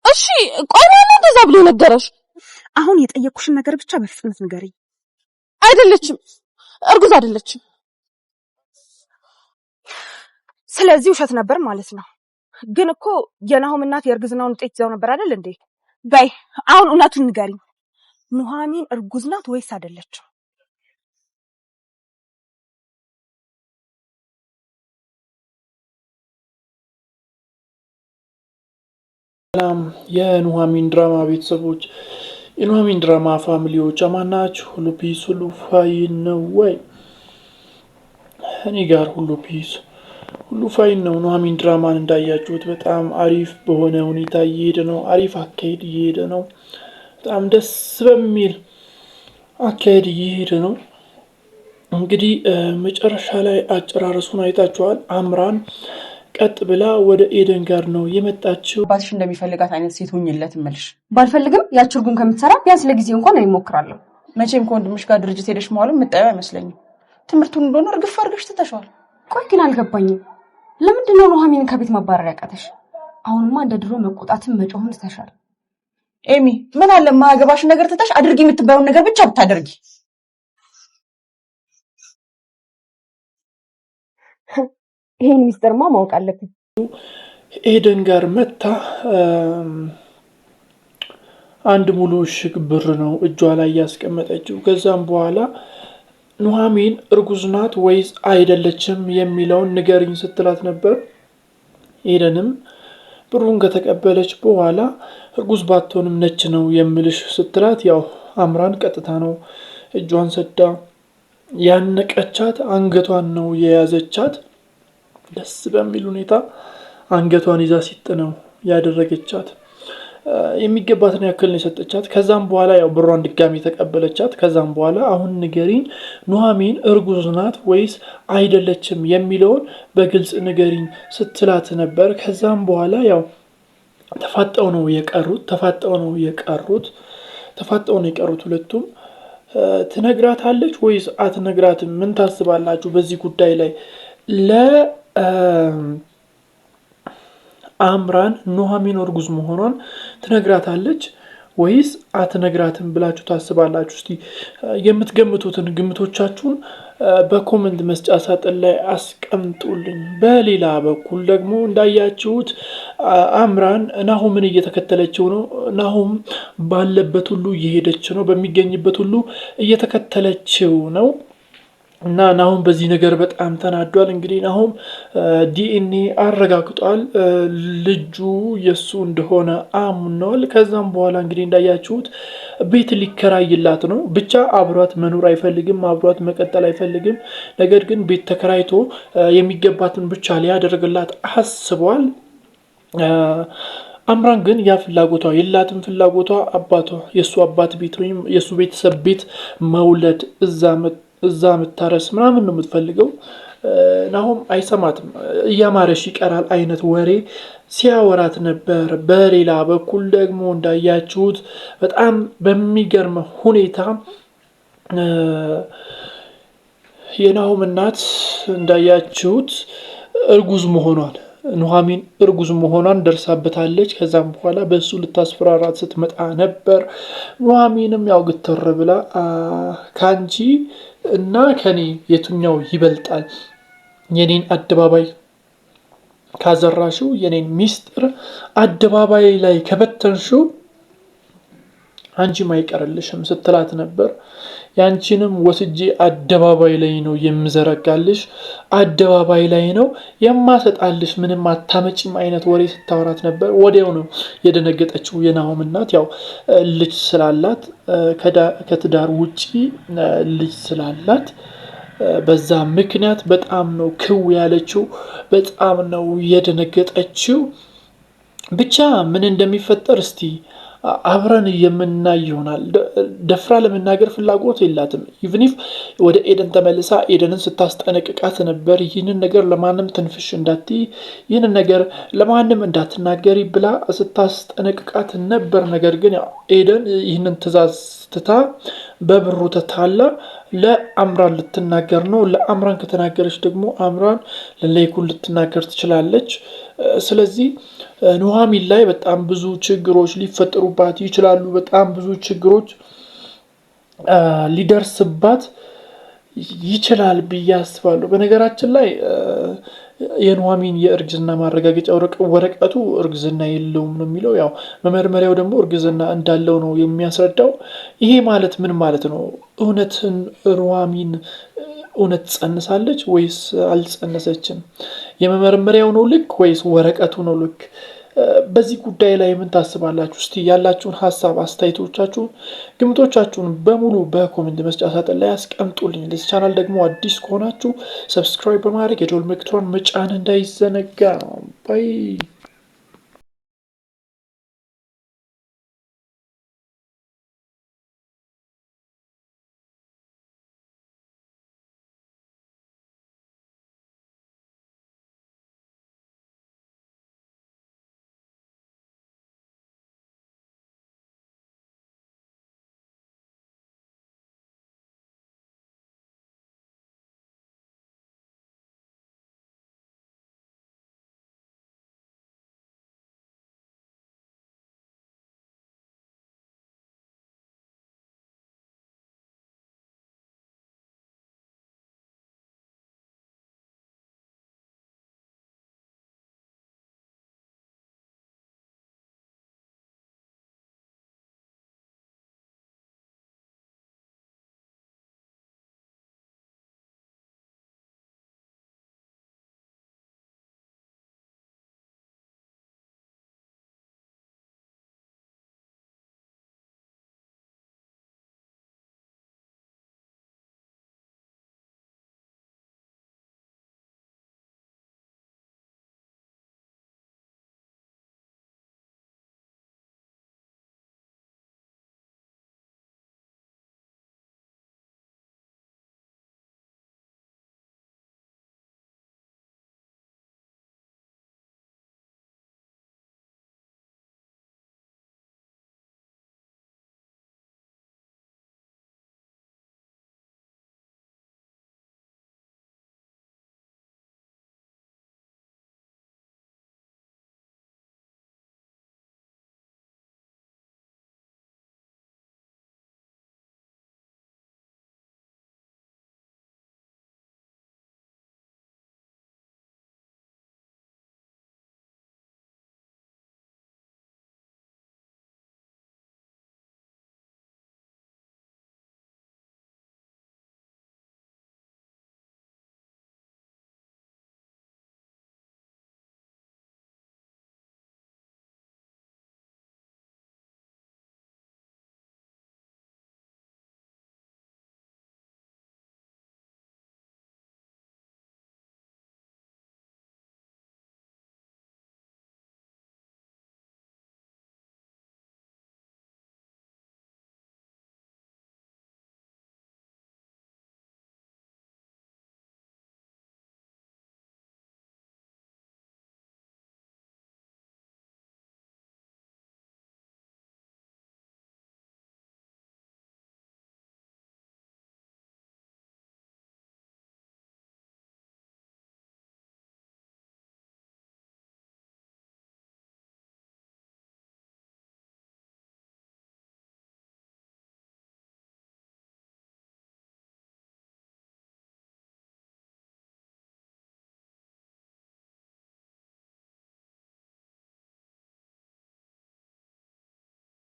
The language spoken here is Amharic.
እሺ ቆይ ማን እንደዛ ብሎ ነገረሽ? አሁን የጠየቅኩሽን ነገር ብቻ በፍጥነት ንገሪኝ። አይደለችም፣ እርጉዝ አይደለችም። ስለዚህ ውሸት ነበር ማለት ነው። ግን እኮ የናሆም እናት የእርግዝናውን ውጤት ይዘው ነበር አይደል እንዴ? በይ አሁን እውነቱን ንገሪኝ። ኑሐሚን እርጉዝ ናት ወይስ አይደለችም? ሰላም የኑሐሚን ድራማ ቤተሰቦች፣ የኑሐሚን ድራማ ፋሚሊዎች አማናችሁ? ሁሉ ፒስ፣ ሁሉ ፋይን ነው ወይ? እኔ ጋር ሁሉ ፒስ፣ ሁሉ ፋይን ነው። ኑሐሚን ድራማን እንዳያችሁት በጣም አሪፍ በሆነ ሁኔታ እየሄደ ነው። አሪፍ አካሄድ እየሄደ ነው። በጣም ደስ በሚል አካሄድ እየሄደ ነው። እንግዲህ መጨረሻ ላይ አጨራረሱን አይታችኋል። አምራን ቀጥ ብላ ወደ ኤደን ጋር ነው የመጣችው። ባትሽ እንደሚፈልጋት አይነት ሴት ሁኝለት እምልሽ። ባልፈልግም ያቺ እርጉም ከምትሰራ ቢያንስ ለጊዜው እንኳን እሞክራለሁ። መቼም ከወንድምሽ ጋር ድርጅት ሄደሽ መዋሉን የምታየው አይመስለኝም። ትምህርቱን እንደሆነ እርግፍ አድርገሽ ትተሽዋል። ቆይ ግን አልገባኝም። ለምንድን ነው ኑሐሚንን ከቤት ማባረር ያቃተሽ? አሁንማ እንደ ድሮ መቆጣትን መጮህን ትተሻል። ኤሚ ምን አለ ማያገባሽን ነገር ትተሽ አድርጊ የምትባየውን ነገር ብቻ ብታደርጊ። ይሄን ሚስጥርማ ማወቅ አለብኝ። ኤደን ጋር መታ አንድ ሙሉ እሽግ ብር ነው እጇ ላይ ያስቀመጠችው። ከዛም በኋላ ኑሐሚን እርጉዝ ናት ወይስ አይደለችም የሚለውን ንገሪኝ ስትላት ነበር። ኤደንም ብሩን ከተቀበለች በኋላ እርጉዝ ባትሆንም ነች ነው የምልሽ ስትላት፣ ያው አምራን ቀጥታ ነው እጇን ሰዳ ያነቀቻት፣ አንገቷን ነው የያዘቻት። ደስ በሚል ሁኔታ አንገቷን ይዛ ሲጥ ነው ያደረገቻት። የሚገባትን ያክል ነው የሰጠቻት። ከዛም በኋላ ያው ብሯን ድጋሚ ተቀበለቻት። ከዛም በኋላ አሁን ንገሪኝ ኑሐሚን እርጉዝ ናት ወይስ አይደለችም የሚለውን በግልጽ ንገሪኝ ስትላት ነበር። ከዛም በኋላ ያው ተፋጠው ነው የቀሩት ሁለቱም። ትነግራታለች ወይስ አትነግራትም? ምን ታስባላችሁ በዚህ ጉዳይ ላይ? አምራን ኑሐሚን እርጉዝ መሆኗን ትነግራታለች ወይስ አትነግራትም ብላችሁ ታስባላችሁ? እስቲ የምትገምቱትን ግምቶቻችሁን በኮመንት መስጫ ሳጥን ላይ አስቀምጡልኝ። በሌላ በኩል ደግሞ እንዳያችሁት አምራን ናሆምን እየተከተለችው ነው። ናሆም ባለበት ሁሉ እየሄደች ነው፣ በሚገኝበት ሁሉ እየተከተለችው ነው። እና ናሆም በዚህ ነገር በጣም ተናዷል። እንግዲህ ናሆም ዲኤንኤ አረጋግጧል፣ ልጁ የሱ እንደሆነ አምኗል። ከዛም በኋላ እንግዲህ እንዳያችሁት ቤት ሊከራይላት ነው። ብቻ አብሯት መኖር አይፈልግም፣ አብሯት መቀጠል አይፈልግም። ነገር ግን ቤት ተከራይቶ የሚገባትን ብቻ ሊያደርግላት አስቧል። አምራን ግን ያ ፍላጎቷ የላትም። ፍላጎቷ አባቷ የእሱ አባት ቤት ወይም የእሱ ቤተሰብ ቤት መውለድ፣ እዛ ምታረስ ምናምን ነው የምትፈልገው። ናሆም አይሰማትም። እያማረሽ ይቀራል አይነት ወሬ ሲያወራት ነበር። በሌላ በኩል ደግሞ እንዳያችሁት በጣም በሚገርም ሁኔታ የናሆም እናት እንዳያችሁት ኑሐሚን እርጉዝ መሆኗን ደርሳበታለች። ከዛም በኋላ በእሱ ልታስፈራራት ስትመጣ ነበር። ኑሐሚንም ያው ግትር ብላ ካንቺ እና ከኔ የትኛው ይበልጣል? የኔን አደባባይ ካዘራሽው፣ የኔን ሚስጥር አደባባይ ላይ ከበተንሽው አንቺም አይቀርልሽም ስትላት ነበር። ያንቺንም ወስጄ አደባባይ ላይ ነው የምዘረጋልሽ፣ አደባባይ ላይ ነው የማሰጣልሽ፣ ምንም አታመጪም አይነት ወሬ ስታወራት ነበር። ወዲያው ነው የደነገጠችው የናሆም እናት። ያው ልጅ ስላላት ከትዳር ውጪ ልጅ ስላላት በዛ ምክንያት በጣም ነው ክው ያለችው፣ በጣም ነው የደነገጠችው። ብቻ ምን እንደሚፈጠር እስቲ አብረን የምናይ ይሆናል። ደፍራ ለመናገር ፍላጎት የላትም። ኢቭኒፍ ወደ ኤደን ተመልሳ ኤደንን ስታስጠነቅቃት ነበር። ይህንን ነገር ለማንም ትንፍሽ እንዳትይ፣ ይህንን ነገር ለማንም እንዳትናገሪ ብላ ስታስጠነቅቃት ነበር። ነገር ግን ኤደን ይህንን ትዕዛዝ ትታ በብሩ ተታላ ለአምራን ልትናገር ነው። ለአምራን ከተናገረች ደግሞ አምራን ለለይኩን ልትናገር ትችላለች። ስለዚህ ኑሐሚን ላይ በጣም ብዙ ችግሮች ሊፈጠሩባት ይችላሉ። በጣም ብዙ ችግሮች ሊደርስባት ይችላል ብዬ አስባለሁ። በነገራችን ላይ የኑሐሚን የእርግዝና ማረጋገጫ ወረቀቱ እርግዝና የለውም ነው የሚለው። ያው መመርመሪያው ደግሞ እርግዝና እንዳለው ነው የሚያስረዳው። ይሄ ማለት ምን ማለት ነው? እውነትን ኑሐሚን እውነት ጸንሳለች ወይስ አልጸነሰችም? የመመርመሪያው ነው ልክ ወይስ ወረቀቱ ነው ልክ? በዚህ ጉዳይ ላይ ምን ታስባላችሁ? እስቲ ያላችሁን ሀሳብ፣ አስተያየቶቻችሁን፣ ግምቶቻችሁን በሙሉ በኮሜንት መስጫ ሳጥን ላይ አስቀምጡልኝ። ለዚህ ቻናል ደግሞ አዲስ ከሆናችሁ ሰብስክራይብ በማድረግ የደወል ምልክቱን መጫን እንዳይዘነጋ። ባይ